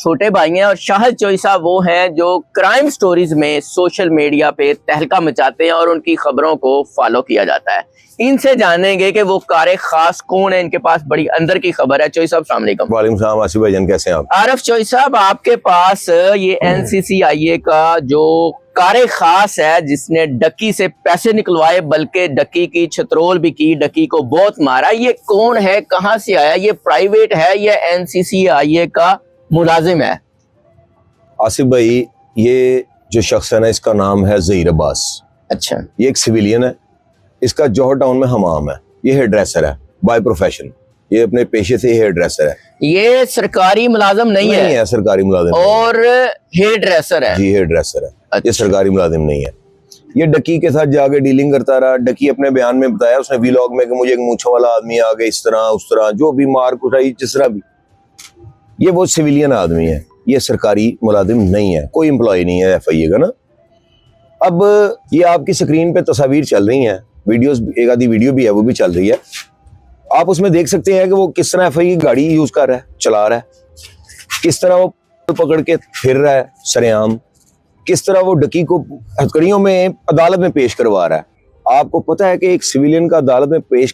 छोटे भाई हैं और शाहिद चोई साहब वो हैं जो क्राइम स्टोरीज में सोशल मीडिया पे तहलका मचाते हैं और उनकी खबरों को फॉलो किया जाता है। इनसे जानेंगे कि वो कारे खास कौन है, इनके पास बड़ी अंदर की खबर है। चोई साहब अस्सलाम वालेकुम। वालेकुम सलाम आसिफ भाईजान, कैसे हैं आप? आरफ चोई साहब, आपके पास ये NCCIA का जो कारे खास है जिसने डकी से पैसे निकलवाए, बल्कि डकी की छतरोल भी की, डकी को बहुत मारा, ये कौन है, कहां से आया, ये प्राइवेट है या NCCIA का मुलाजिम है? आसिफ भाई, ये जो शख्स है ना, इसका नाम है ज़हीर अब्बास। अच्छा। ये एक सिविलियन है, इसका जौहर टाउन में हमाम है। ये हेयर ड्रेसर है बाय प्रोफेशन, ये अपने पेशे से हेयर ड्रेसर है। ये सरकारी मुलाजिम नहीं है सरकारी मुलाजिम और हेयर ड्रेसर है। जी, हेयर ड्रेसर है। अच्छा। ये सरकारी मुलाजिम नहीं है। ये डकी के साथ जाके डीलिंग करता रहा। डकी अपने बयान में बताया उसने व्लॉग में कि मुझे एक मूंछों वाला आदमी आ गया, इस तरह उस तरह, जो भी मार कुटाई जिस तरह भी। ये वो सिविलियन आदमी है, ये सरकारी मुलाजिम नहीं है, कोई एम्प्लॉय नहीं है FIA का ना। अब ये आपकी स्क्रीन पे तस्वीर चल रही हैं, वीडियोस, एक आधी वीडियो भी है वो भी चल रही है। आप उसमें देख सकते हैं कि वो किस तरह FIA की गाड़ी यूज कर रहा है, चला रहा है, किस तरह वो पकड़ के फिर रहा है सरेआम, किस तरह वो डकी को हथकड़ियों में अदालत में पेश करवा रहा है। आपको पता है कि एक सिविलियन का अदालत में पेश